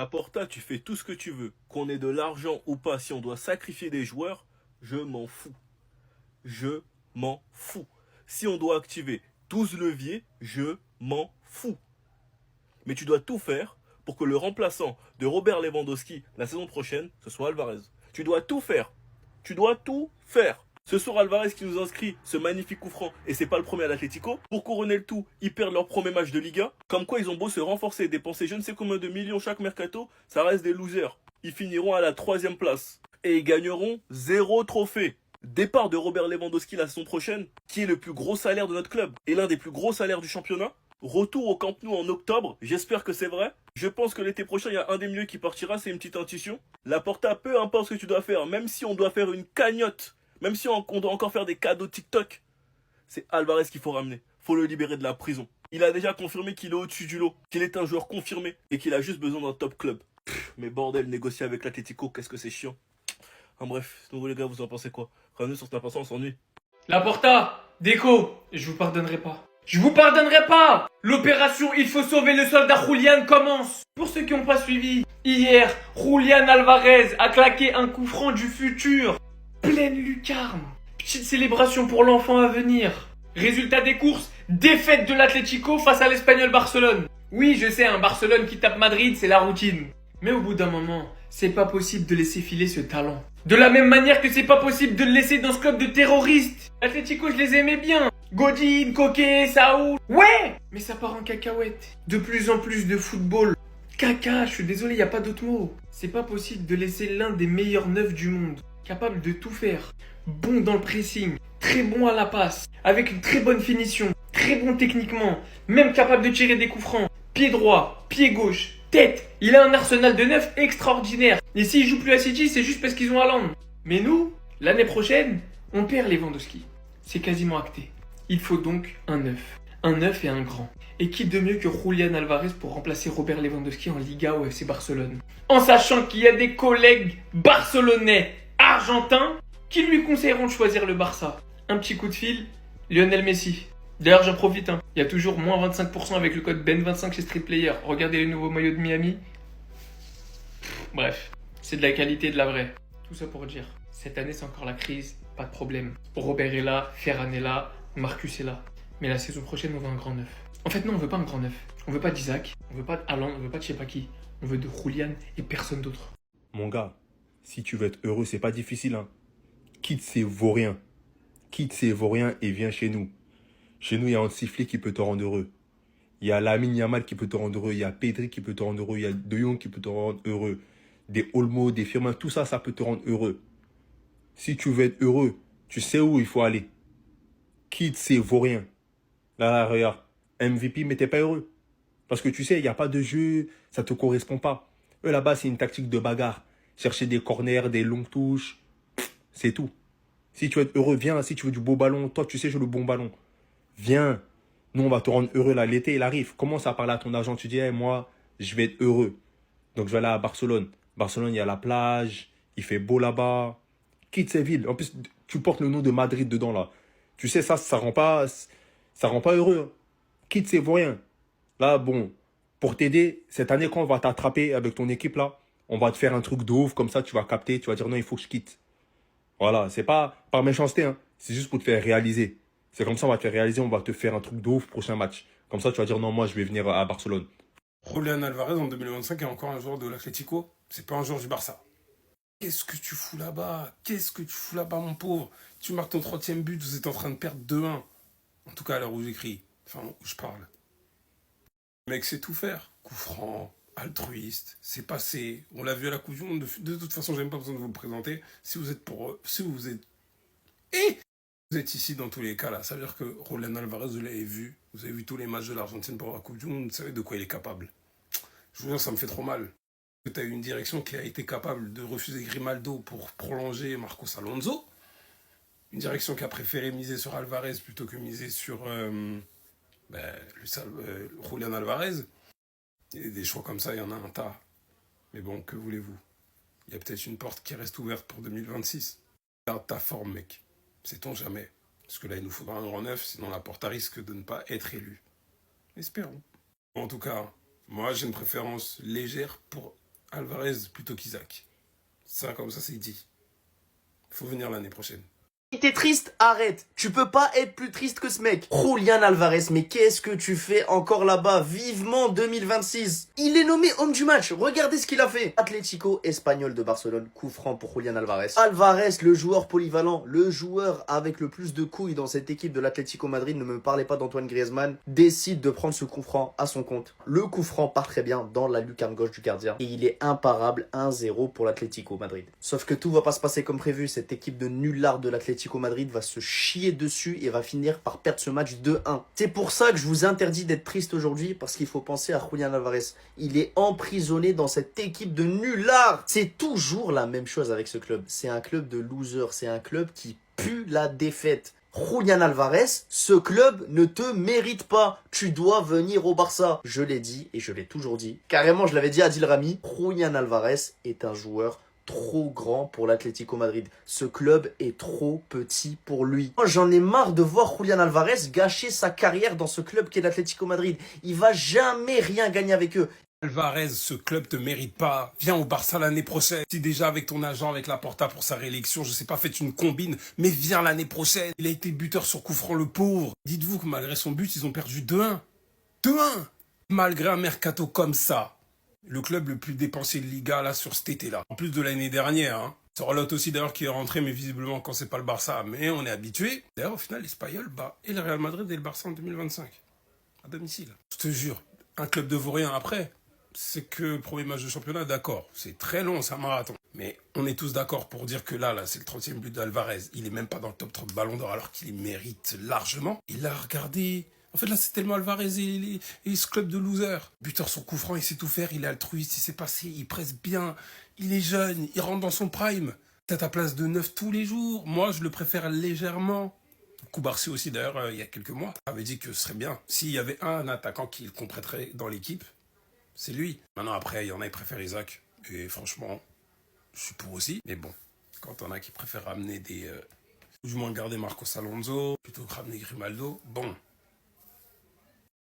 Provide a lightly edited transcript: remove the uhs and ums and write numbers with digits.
À Porta, tu fais tout ce que tu veux. Qu'on ait de l'argent ou pas, si on doit sacrifier des joueurs, je m'en fous. Je m'en fous. Si on doit activer 12 leviers, je m'en fous. Mais tu dois tout faire pour que le remplaçant de Robert Lewandowski la saison prochaine, ce soit Alvarez. Tu dois tout faire. Tu dois tout faire. Ce soir, Alvarez qui nous inscrit ce magnifique coup franc, et c'est pas le premier à l'Atlético. Pour couronner le tout, ils perdent leur premier match de Liga. Comme quoi, ils ont beau se renforcer et dépenser je ne sais combien de millions chaque mercato, ça reste des losers. Ils finiront à la 3e place. Et ils gagneront 0 trophée. Départ de Robert Lewandowski la saison prochaine, qui est le plus gros salaire de notre club, et l'un des plus gros salaires du championnat. Retour au Camp Nou en octobre, j'espère que c'est vrai. Je pense que l'été prochain, il y a un des milieux qui partira, c'est une petite intuition. La Porta, peu importe ce que tu dois faire, même si on doit faire une cagnotte, même si on doit encore faire des cadeaux TikTok, c'est Alvarez qu'il faut ramener. Faut le libérer de la prison. Il a déjà confirmé qu'il est au-dessus du lot, qu'il est un joueur confirmé et qu'il a juste besoin d'un top club. Mais bordel, négocier avec l'Atlético, qu'est-ce que c'est chiant. Bref, donc les gars, vous en pensez quoi? Ramenez sur Snap, on s'ennuie. Laporta, Déco, je vous pardonnerai pas. Je vous pardonnerai pas. L'opération Il faut sauver le soldat Julian commence. Pour ceux qui n'ont pas suivi, hier, Julian Alvarez a claqué un coup franc du futur. Pleine lucarne. Petite célébration pour l'enfant à venir. Résultat des courses, défaite de l'Atlético face à l'Espagnol Barcelone. Oui, je sais, un Barcelone qui tape Madrid, c'est la routine. Mais au bout d'un moment, c'est pas possible de laisser filer ce talent. De la même manière que c'est pas possible de le laisser dans ce club de terroristes. L'Atlético, je les aimais bien. Godin, Coquet, Saoul. Ouais, mais ça part en cacahuète. De plus en plus de football. Caca, je suis désolé, y a pas d'autre mot. C'est pas possible de laisser l'un des meilleurs neufs du monde, capable de tout faire, bon dans le pressing, très bon à la passe, avec une très bonne finition, très bon techniquement, même capable de tirer des coups francs, pied droit, pied gauche, tête. Il a un arsenal de neufs extraordinaire. Et s'il joue plus à City, c'est juste parce qu'ils ont Haaland. Mais nous, l'année prochaine, on perd Lewandowski. C'est quasiment acté. Il faut donc un neuf. Un neuf et un grand. Et qui de mieux que Julian Alvarez pour remplacer Robert Lewandowski en Liga au FC Barcelone. En sachant qu'il y a des collègues barcelonais, argentins, qui lui conseilleront de choisir le Barça. Un petit coup de fil, Lionel Messi. D'ailleurs, j'en profite, il y a toujours moins 25% avec le code BEN25 chez Street Player. Regardez les nouveaux maillots de Miami. Bref, c'est de la qualité, de la vraie. Tout ça pour dire, cette année c'est encore la crise, pas de problème. Robert est là, Ferran est là, Marcus est là. Mais la saison prochaine, on veut un grand neuf. En fait, non, on veut pas un grand neuf. On veut pas d'Isaac, on veut pas d'Haaland, on veut pas de je sais pas qui. On veut de Julian et personne d'autre. Mon gars, si tu veux être heureux, c'est pas difficile, hein. Quitte ces vauriens. Quitte ces vauriens et viens chez nous. Chez nous, il y a un sifflet qui peut te rendre heureux. Il y a Lamine Yamal qui peut te rendre heureux. Il y a Pedri qui peut te rendre heureux. Il y a De Jong qui peut te rendre heureux. Des Olmo, des Firmins, tout ça, ça peut te rendre heureux. Si tu veux être heureux, tu sais où il faut aller. Quitte ces vauriens. Là, regarde. MVP, mais t'es pas heureux. Parce que tu sais, il n'y a pas de jeu, ça te correspond pas. Eux, là-bas, c'est une tactique de bagarre. Chercher des corners, des longues touches. C'est tout. Si tu veux être heureux, viens. Si tu veux du beau ballon, toi, tu sais jouer le bon ballon. Viens. Nous, on va te rendre heureux là. L'été, il arrive. Commence à parler à ton agent. Tu dis, hey, moi, je vais être heureux. Donc, je vais aller à Barcelone. Barcelone, il y a la plage. Il fait beau là-bas. Quitte ces villes. En plus, tu portes le nom de Madrid dedans là. Tu sais, ça rend pas heureux. Quitte ces voyants. Là, bon, pour t'aider, cette année, quand on va t'attraper avec ton équipe là, on va te faire un truc de ouf. Comme ça, tu vas capter. Tu vas dire, non, il faut que je quitte. Voilà, c'est pas par méchanceté, hein. C'est juste pour te faire réaliser. C'est comme ça, on va te faire réaliser, on va te faire un truc de ouf prochain match. Comme ça, tu vas dire non, moi, je vais venir à Barcelone. Julian Alvarez en 2025 est encore un joueur de l'Atlético. C'est pas un joueur du Barça. Qu'est-ce que tu fous là-bas? Qu'est-ce que tu fous là-bas, mon pauvre? Tu marques ton 30e but, vous êtes en train de perdre 2-1. En tout cas, à l'heure où j'écris. Enfin, où je parle. Le mec sait tout faire. Coup franc, altruiste, c'est passé. On l'a vu à la Coupe du Monde. De toute façon, j'ai même pas besoin de vous le présenter. Si vous êtes vous êtes ici dans tous les cas là. Ça veut dire que Julian Alvarez, vous l'avez vu. Vous avez vu tous les matchs de l'Argentine pour la Coupe du Monde. Vous savez de quoi il est capable. Je vous jure, ça me fait trop mal. Tu as eu une direction qui a été capable de refuser Grimaldo pour prolonger Marcos Alonso. Une direction qui a préféré miser sur Alvarez plutôt que miser sur Julian Alvarez. Et des choix comme ça, il y en a un tas. Mais bon, que voulez-vous? Il y a peut-être une porte qui reste ouverte pour 2026. Garde ta forme, mec. Sait-on jamais. Parce que là, il nous faudra un grand neuf, sinon la porte risque de ne pas être élue. Espérons. En tout cas, moi, j'ai une préférence légère pour Alvarez plutôt qu'Isaac. Ça, comme ça, c'est dit. Faut venir l'année prochaine. T'es triste? Arrête. Tu peux pas être plus triste que ce mec. Julián Alvarez, mais qu'est-ce que tu fais encore là-bas? Vivement 2026. Il est nommé homme du match. Regardez ce qu'il a fait. Atlético Espagnol de Barcelone. Coup franc pour Julián Alvarez. Alvarez, le joueur polyvalent, le joueur avec le plus de couilles dans cette équipe de l'Atlético Madrid, ne me parlez pas d'Antoine Griezmann, décide de prendre ce coup franc à son compte. Le coup franc part très bien dans la lucarne gauche du gardien et il est imparable, 1-0 pour l'Atlético Madrid. Sauf que tout va pas se passer comme prévu. Cette équipe de nullards de l'Atlético Madrid va se chier dessus et va finir par perdre ce match 2-1. C'est pour ça que je vous interdis d'être triste aujourd'hui, parce qu'il faut penser à Julián Alvarez. Il est emprisonné dans cette équipe de nullards. C'est toujours la même chose avec ce club. C'est un club de losers, c'est un club qui pue la défaite. Julián Alvarez, ce club ne te mérite pas. Tu dois venir au Barça. Je l'ai dit et je l'ai toujours dit. Carrément, je l'avais dit à Adil Rami. Julián Alvarez est un joueur trop grand pour l'Atlético Madrid. Ce club est trop petit pour lui. J'en ai marre de voir Julián Alvarez gâcher sa carrière dans ce club qu'est l'Atlético Madrid. Il va jamais rien gagner avec eux. Alvarez, ce club te mérite pas. Viens au Barça l'année prochaine. Si déjà avec ton agent, avec Laporta pour sa réélection, je sais pas, faites une combine, mais viens l'année prochaine. Il a été buteur sur coup franc, le pauvre. Dites-vous que malgré son but, ils ont perdu 2-1. 2-1 malgré un mercato comme ça. Le club le plus dépensé de Liga là sur cet été-là. En plus de l'année dernière. Hein. C'est Sorloth aussi d'ailleurs qui est rentré, mais visiblement quand c'est pas le Barça. Mais on est habitué. D'ailleurs au final l'Espagnol bat et le Real Madrid et le Barça en 2025. À domicile. Je te jure, un club de vaurien après, c'est que le premier match de championnat, d'accord. C'est très long, c'est un marathon. Mais on est tous d'accord pour dire que là c'est le 30e but d'Alvarez. Il est même pas dans le top 30 ballon d'or alors qu'il les mérite largement. Il a regardé... En fait, là, c'est tellement Alvarez et ce club de losers. Buteur sur coup franc, il sait tout faire, il est altruiste, il sait passer, il presse bien, il est jeune, il rentre dans son prime. T'as ta place de 9 tous les jours. Moi, je le préfère légèrement. Koubarsi aussi, d'ailleurs, il y a quelques mois, avait dit que ce serait bien. S'il y avait un attaquant qu'il compléterait dans l'équipe, c'est lui. Maintenant, après, il y en a qui préfèrent Isaac. Et franchement, je suis pour aussi. Mais bon, quand on a qui préfèrent ramener des... du moins garder Marcos Alonso, plutôt que ramener Grimaldo, bon...